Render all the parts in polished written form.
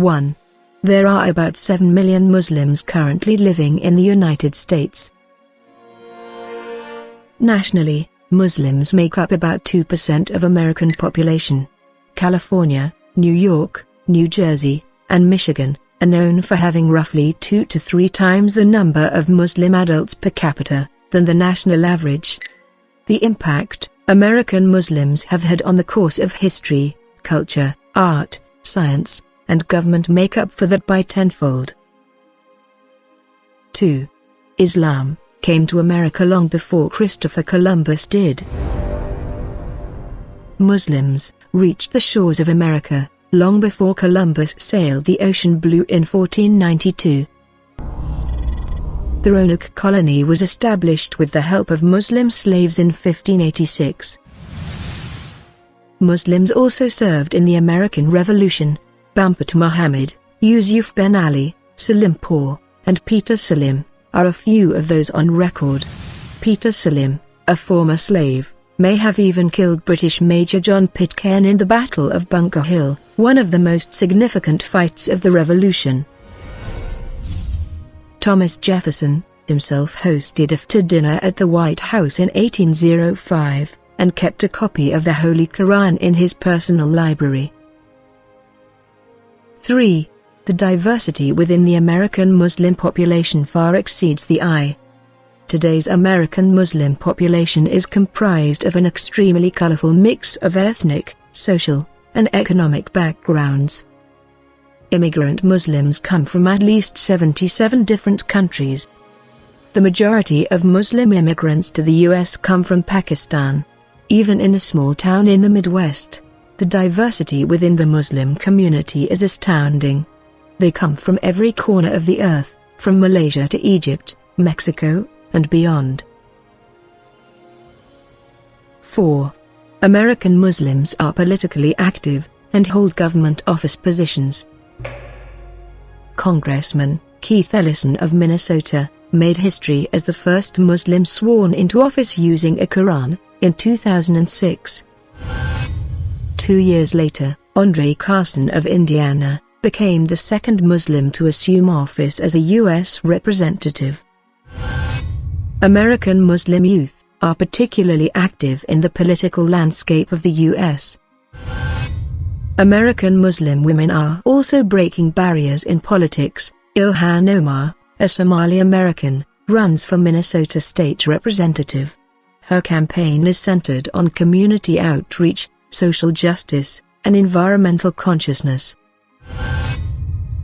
1. There are about 7 million Muslims currently living in the United States. Nationally, Muslims make up about 2% of American population. California, New York, New Jersey, and Michigan are known for having roughly 2 to 3 times the number of Muslim adults per capita than the national average. The impact American Muslims have had on the course of history, culture, art, science, and government make up for that by tenfold. 2. Islam came to America long before Christopher Columbus did. Muslims reached the shores of America long before Columbus sailed the ocean blue in 1492. The Roanoke colony was established with the help of Muslim slaves in 1586. Muslims also served in the American Revolution. Bumpet Muhammad, Yusuf Ben Ali, Salim Poor, and Peter Salim are a few of those on record. Peter Salim, a former slave, may have even killed British Major John Pitcairn in the Battle of Bunker Hill, one of the most significant fights of the Revolution. Thomas Jefferson himself hosted a dinner at the White House in 1805, and kept a copy of the Holy Quran in his personal library. 3. The diversity within the American Muslim population far exceeds the eye. Today's American Muslim population is comprised of an extremely colorful mix of ethnic, social, and economic backgrounds. Immigrant Muslims come from at least 77 different countries. The majority of Muslim immigrants to the U.S. come from Pakistan. Even in a small town in the Midwest, the diversity within the Muslim community is astounding. They come from every corner of the earth, from Malaysia to Egypt, Mexico, and beyond. 4. American Muslims are politically active and hold government office positions. Congressman Keith Ellison of Minnesota made history as the first Muslim sworn into office using a Quran in 2006. 2 years later, Andre Carson of Indiana became the second Muslim to assume office as a U.S. representative. American Muslim youth are particularly active in the political landscape of the U.S. American Muslim women are also breaking barriers in politics. Ilhan Omar, a Somali American, runs for Minnesota State Representative. Her campaign is centered on community outreach, social justice, and environmental consciousness.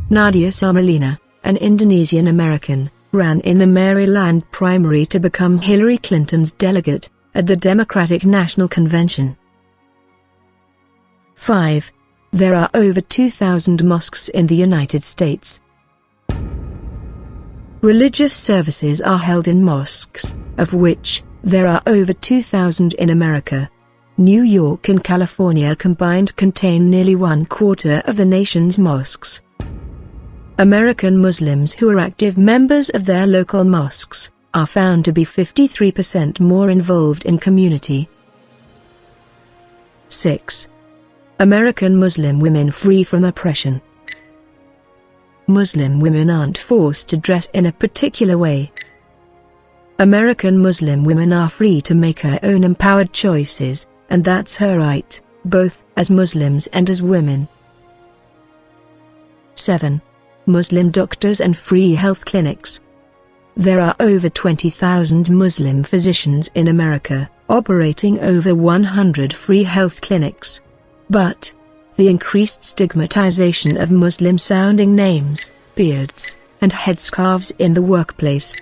Nadia Samalina, an Indonesian American, ran in the Maryland primary to become Hillary Clinton's delegate at the Democratic National Convention. 5. There are over 2,000 mosques in the United States. Religious services are held in mosques, of which there are over 2,000 in America. New York and California combined contain nearly 1/4 of the nation's mosques. American Muslims who are active members of their local mosques are found to be 53% more involved in community. 6. American Muslim women free from oppression. Muslim women aren't forced to dress in a particular way. American Muslim women are free to make her own empowered choices, and that's her right, both as Muslims and as women. 7. Muslim doctors and free health clinics. There are over 20,000 Muslim physicians in America, operating over 100 free health clinics. But the increased stigmatization of Muslim-sounding names, beards, and headscarves in the workplace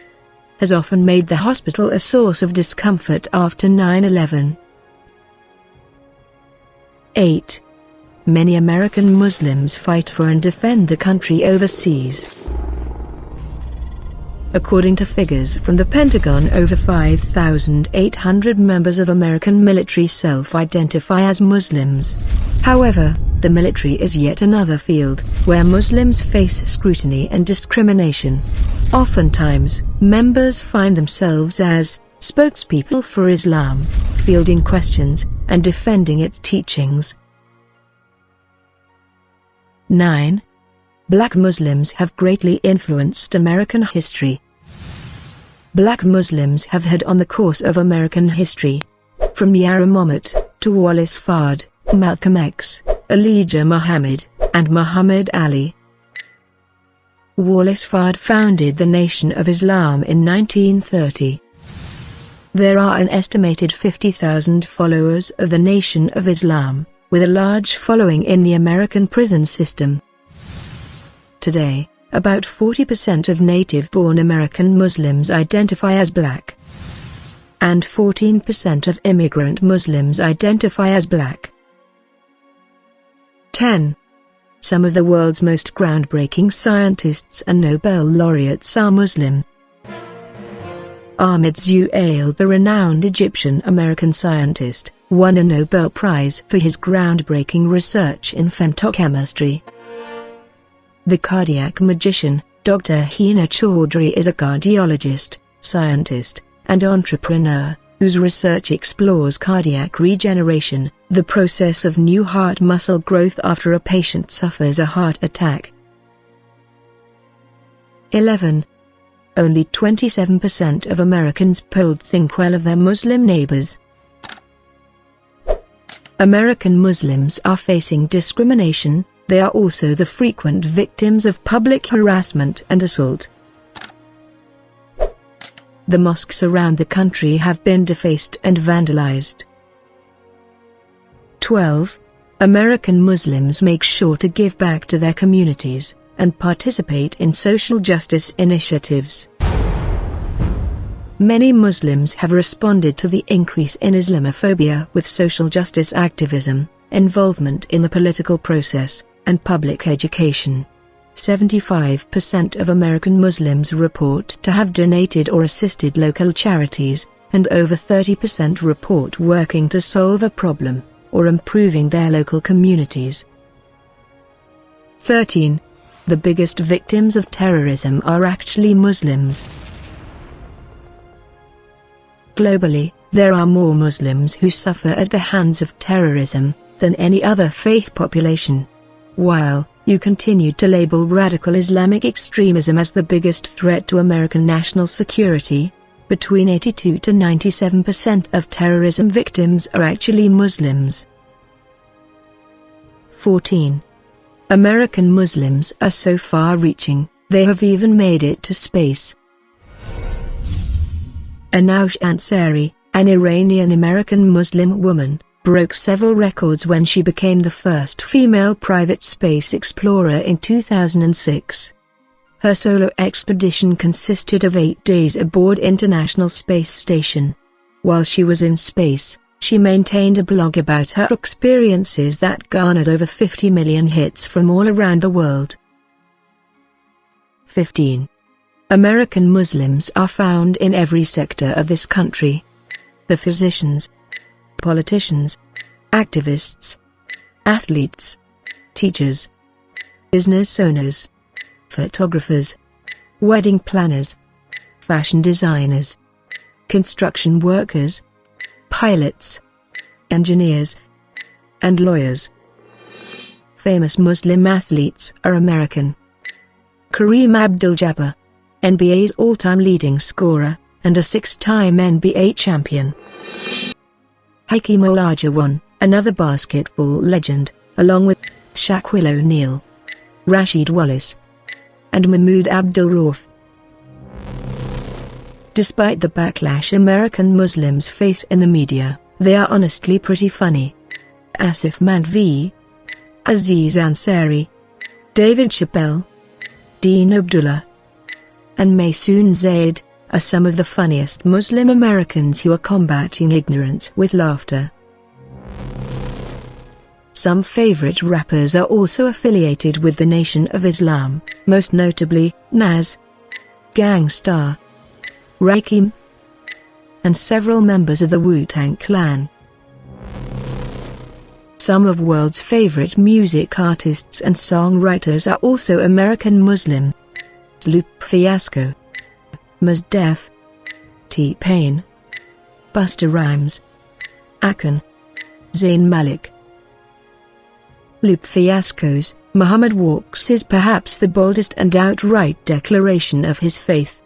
has often made the hospital a source of discomfort after 9/11. 8. Many American Muslims fight for and defend the country overseas. According to figures from the Pentagon, over 5,800 members of American military self-identify as Muslims. However, the military is yet another field where Muslims face scrutiny and discrimination. Oftentimes, members find themselves as spokespeople for Islam, fielding questions and defending its teachings. 9. Black Muslims have greatly influenced American history. Black Muslims have had on the course of American history, from Yarra Mohammed to Wallace Fard, Malcolm X, Elijah Muhammad, and Muhammad Ali. Wallace Fard founded the Nation of Islam in 1930. There are an estimated 50,000 followers of the Nation of Islam, with a large following in the American prison system. Today, about 40% of native-born American Muslims identify as black, and 14% of immigrant Muslims identify as black. 10. Some of the world's most groundbreaking scientists and Nobel laureates are Muslim. Ahmed Zouail, the renowned Egyptian-American scientist, won a Nobel Prize for his groundbreaking research in femtochemistry. The cardiac magician, Dr. Hina Chaudhry, is a cardiologist, scientist, and entrepreneur, whose research explores cardiac regeneration, the process of new heart muscle growth after a patient suffers a heart attack. 11. Only 27% of Americans polled think well of their Muslim neighbors. American Muslims are facing discrimination. They are also the frequent victims of public harassment and assault. The mosques around the country have been defaced and vandalized. 12. American Muslims make sure to give back to their communities and participate in social justice initiatives. Many Muslims have responded to the increase in Islamophobia with social justice activism, involvement in the political process, and public education. 75% of American Muslims report to have donated or assisted local charities, and over 30% report working to solve a problem or improving their local communities. 13. The biggest victims of terrorism are actually Muslims. Globally, there are more Muslims who suffer at the hands of terrorism than any other faith population. While you continue to label radical Islamic extremism as the biggest threat to American national security, between 82 to 97% of terrorism victims are actually Muslims. 14. American Muslims are so far-reaching, they have even made it to space. Anoush Ansari, an Iranian-American Muslim woman, broke several records when she became the first female private space explorer in 2006. Her solo expedition consisted of 8 days aboard International Space Station. While she was in space, she maintained a blog about her experiences that garnered over 50 million hits from all around the world. 15. American Muslims are found in every sector of this country. The physicians, politicians, activists, athletes, teachers, business owners, photographers, wedding planners, fashion designers, construction workers, pilots, engineers, and lawyers. Famous Muslim athletes are American. Kareem Abdul-Jabbar, NBA's all-time leading scorer, and a 6-time NBA champion. Hakeem Olajuwon, another basketball legend, along with Shaquille O'Neal, Rasheed Wallace, and Mahmoud Abdul-Rauf. Despite the backlash American Muslims face in the media, they are honestly pretty funny. Asif Mandvi, Aziz Ansari, David Chappelle, Dean Abdullah, and Maysoon Zaid are some of the funniest Muslim Americans who are combating ignorance with laughter. Some favorite rappers are also affiliated with the Nation of Islam, most notably Nas, Gang Starr, Rakim, and several members of the Wu-Tang Clan. Some of world's favorite music artists and songwriters are also American Muslim. Lupe Fiasco, Mos Def, T-Pain, Busta Rhymes, Akon, Zayn Malik. Lupe Fiasco's Muhammad walks is perhaps the boldest and outright declaration of his faith.